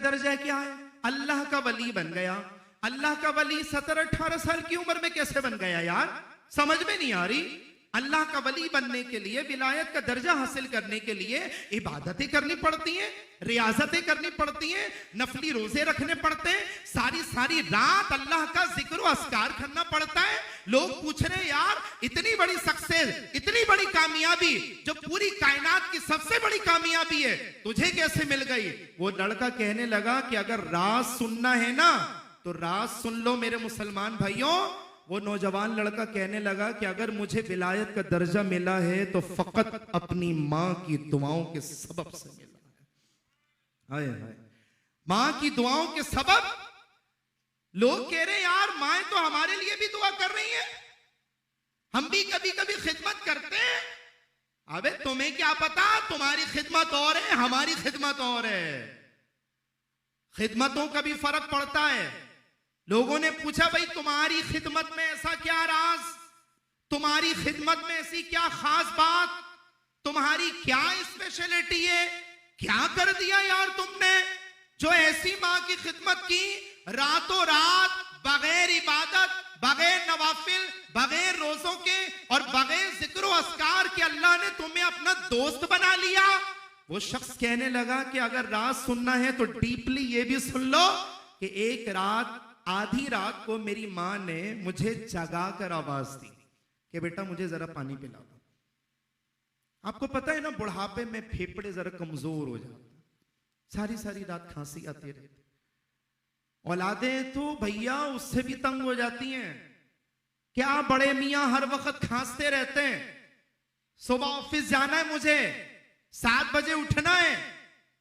दर्जा क्या है? अल्लाह का वली बन गया। अल्लाह का वली 17-18 साल की उम्र में कैसे बन गया यार? समझ में नहीं आ रही। अल्लाह का वली बनने के लिए, विलायत का दर्जा हासिल करने के लिए इबादतें करनी पड़ती हैं, रियाजतें करनी पड़ती हैं, नफली रोजे रखने पड़ते हैं, सारी सारी रात अल्लाह का जिक्र व अस्कार करना पड़ता है। लोग पूछ रहे हैं यार, इतनी बड़ी सक्सेस, इतनी बड़ी कामयाबी, जो पूरी कायनात की सबसे बड़ी कामयाबी है, तुझे कैसे मिल गई? वो लड़का कहने लगा कि अगर राज सुनना है ना तो राज सुन लो मेरे मुसलमान भाइयों। वो नौजवान लड़का कहने लगा कि अगर मुझे विलायत का दर्जा मिला है तो फकत अपनी मां की दुआओं के सबब से मिला है। हाय हाय, मां की दुआओं के सबब। लोग कह रहे यार माएं तो हमारे लिए भी दुआ कर रही हैं, हम भी कभी कभी खिदमत करते हैं। अबे तुम्हें क्या पता, तुम्हारी खिदमत और है, हमारी खिदमत और है। खिदमतों का भी फर्क पड़ता है। लोगों ने पूछा भाई तुम्हारी खिदमत में ऐसा क्या राज, तुम्हारी खिदमत में ऐसी क्या खास बात, तुम्हारी क्या स्पेशलिटी है, क्या कर दिया यार तुमने जो ऐसी मां की खिदमत की? रातों रात बगैर इबादत, बगैर नवाफिल, बगैर रोजों के और बगैर जिक्र अस्कार के अल्लाह ने तुम्हें अपना दोस्त बना लिया। वो शख्स कहने लगा कि अगर राज सुनना है तो डीपली ये भी सुन लो कि एक रात, आधी रात को मेरी मां ने मुझे जगा कर आवाज दी कि बेटा मुझे जरा पानी पिला दो। आपको पता है ना, बुढ़ापे में फेफड़े जरा कमजोर हो जाते, सारी सारी रात खांसी आती रहती। औलादें तो भैया उससे भी तंग हो जाती हैं। क्या बड़े मियां हर वक्त खांसते रहते हैं। सुबह ऑफिस जाना है, मुझे 7 बजे उठना है,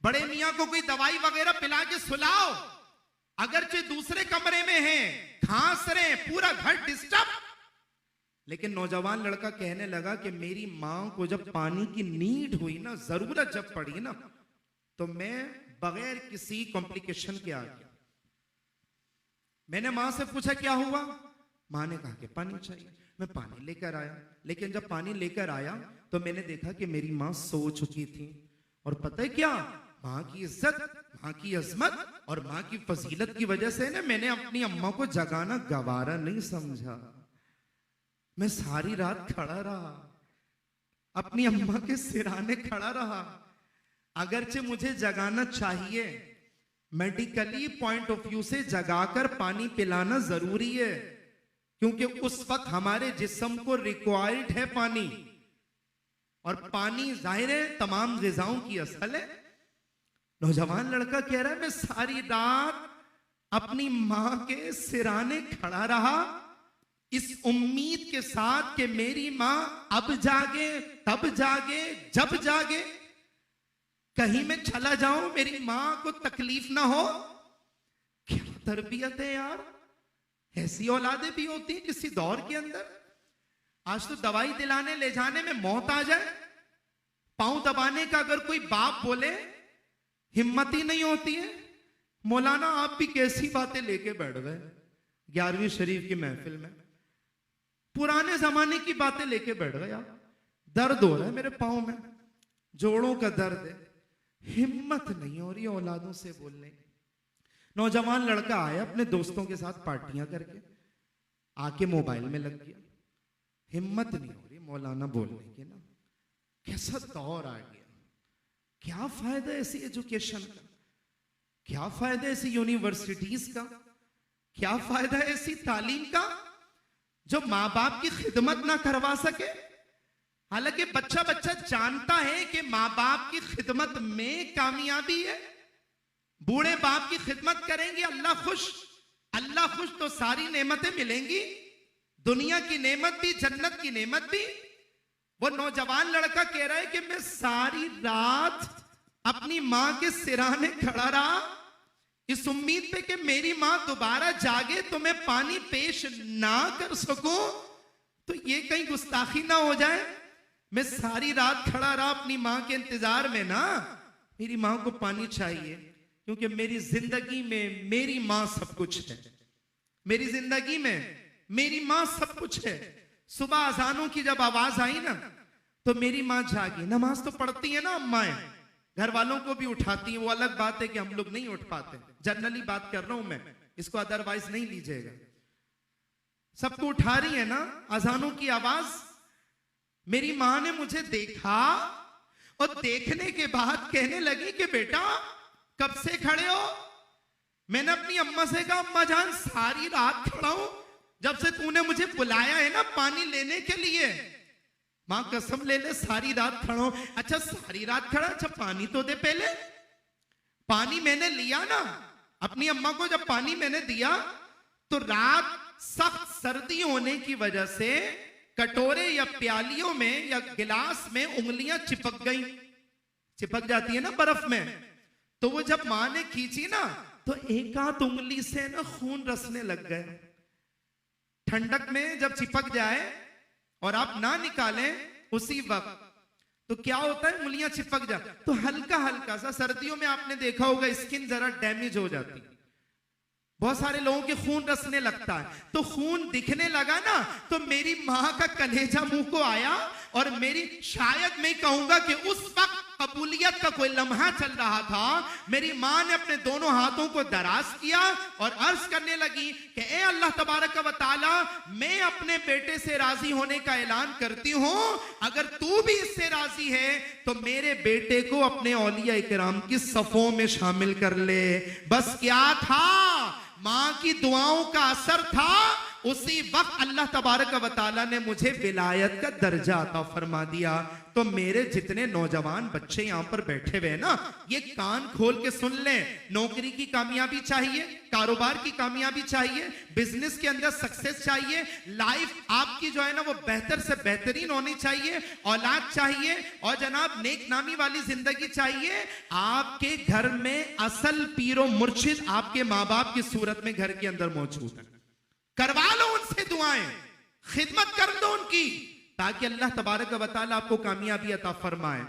बड़े मियां को कोई दवाई वगैरह पिला के सुलाओ। अगरचे दूसरे कमरे में हैं, खांस रहे, पूरा घर डिस्टर्ब। लेकिन नौजवान लड़का कहने लगा कि मेरी मां को जब पानी की नीड हुई ना, जरूरत जब पड़ी ना, तो मैं बगैर किसी कॉम्प्लिकेशन के आ गया। मैंने मां से पूछा क्या हुआ? मां ने कहा कि पानी चाहिए। मैं पानी लेकर आया, लेकिन जब पानी लेकर आया तो मैंने देखा कि मेरी मां सो चुकी थी। और पता है क्या, मां की इज्जत, मां की अजमत और मां की फजीलत की वजह से ना मैंने अपनी अम्मा को जगाना गवारा नहीं समझा। मैं सारी रात खड़ा रहा, अपनी अम्मा के सिराने खड़ा रहा। अगरचे मुझे जगाना चाहिए, मेडिकली पॉइंट ऑफ व्यू से जगाकर पानी पिलाना जरूरी है, क्योंकि उस वक्त हमारे जिस्म को रिक्वायर्ड है पानी। और पानी जाहिर है तमाम ग़िज़ाओं की असल है। नौजवान लड़का कह रहा है मैं सारी रात अपनी मां के सिराने खड़ा रहा, इस उम्मीद के साथ कि मेरी मां अब जागे, तब जागे, जब जागे, कहीं मैं चला जाऊं मेरी मां को तकलीफ ना हो। क्या तरबियत है यार। ऐसी औलादें भी होती हैं किसी दौर के अंदर। आज तो दवाई दिलाने ले जाने में मौत आ जाए, पांव दबाने का अगर कोई बाप बोले हिम्मत ही नहीं होती है। मौलाना आप भी कैसी बातें लेके बैठ गए 11वीं शरीफ की महफिल में, पुराने जमाने की बातें लेके बैठ गए। दर्द हो रहा है मेरे पांव में, जोड़ों का दर्द है, हिम्मत नहीं हो रही औलादों से बोलने की। नौजवान लड़का आया अपने दोस्तों के साथ पार्टियां करके, आके मोबाइल में लग गया। हिम्मत नहीं हो रही मौलाना बोलने की ना। कैसा दौर आ गया। क्या फायदा ऐसी एजुकेशन का, क्या फायदा ऐसी यूनिवर्सिटीज का, क्या फायदा ऐसी तालीम का जो माँ बाप की खिदमत ना करवा सके। हालांकि बच्चा बच्चा जानता है कि माँ बाप की खिदमत में कामयाबी है। बूढ़े बाप की खिदमत करेंगे अल्लाह खुश, अल्लाह खुश तो सारी नेमतें मिलेंगी, दुनिया की नेमत भी, जन्नत की नेमत भी। वो नौजवान लड़का कह रहा है कि मैं सारी रात अपनी मां के सिराने खड़ा रहा, इस उम्मीद पे कि मेरी मां दोबारा जागे तो मैं पानी पेश ना कर सकूं, तो ये कहीं गुस्ताखी ना हो जाए। मैं सारी रात खड़ा रहा अपनी मां के इंतजार में ना, मेरी मां को पानी चाहिए, क्योंकि मेरी जिंदगी में मेरी मां सब कुछ है। मेरी जिंदगी में मेरी मां सब कुछ है। सुबह अजानों की जब आवाज आई ना तो मेरी मां जागी। नमाज तो पढ़ती है ना अम्माएं, घर वालों को भी उठाती हैं, वो अलग बात है कि हम लोग नहीं उठ पाते। जनरली बात कर रहा हूं मैं, इसको अदरवाइज नहीं लीजिएगा। सबको उठा रही है ना अजानों की आवाज। मेरी मां ने मुझे देखा और देखने के बाद कहने लगी कि बेटा कब से खड़े हो? मैंने अपनी अम्मा से कहा अम्मा जान सारी रात खड़ा हूं, जब से तूने मुझे बुलाया है ना पानी लेने के लिए। मां कसम ले ले सारी रात खड़ा हूं। अच्छा सारी रात खड़ा, अच्छा पानी तो दे पहले। पानी मैंने लिया ना, अपनी अम्मा को जब पानी मैंने दिया तो रात सख्त सर्दी होने की वजह से कटोरे या प्यालियों में या गिलास में उंगलियां चिपक गई। चिपक जाती है ना बर्फ में, तो वो जब मां ने खींची ना तो एक आध उंगली से ना खून रसने लग गए। ठंडक में जब चिपक जाए और आप ना निकालें उसी वक्त तो क्या होता है, उंगलियां चिपक जाए तो हल्का हल्का सा, सर्दियों में आपने देखा होगा स्किन जरा डैमेज हो जाती है, बहुत सारे लोगों के खून रसने लगता है। तो खून दिखने लगा ना तो मेरी मां का कलेजा मुंह को आया और मेरी, शायद मैं कहूंगा कि उस वक्त कबूलियत का कोई लम्हा चल रहा था। मेरी मां ने अपने दोनों हाथों को दराज किया और अर्ज करने लगी कि ए अल्लाह तबारक व तआला, मैं अपने बेटे से राजी होने का ऐलान करती हूं, अगर तू भी इससे राजी है तो मेरे बेटे को अपने औलिया इकराम की सफों में शामिल कर ले। बस क्या था, मां की दुआओं का असर था। उसी वक्त अल्लाह तबारक व तआला ने मुझे विलायत का दर्जा अता फरमा दिया। तो मेरे जितने नौजवान बच्चे यहां पर बैठे हुए हैं ना, ये कान खोल के सुन लें। नौकरी की कामयाबी चाहिए, कारोबार की कामयाबी चाहिए, बिजनेस के अंदर सक्सेस चाहिए, लाइफ आपकी जो है ना वो बेहतर से बेहतरीन होनी चाहिए, औलाद चाहिए और जनाब नेक नामी वाली जिंदगी चाहिए। आपके घर में असल पीरो मुर्शिद आपके माँ बाप की सूरत में घर के अंदर मौजूद है। करवा लो उनसे दुआएं, खिदमत कर दो उनकी, ताकि अल्लाह तबारक व तआला आपको कामयाबी अता फरमाए।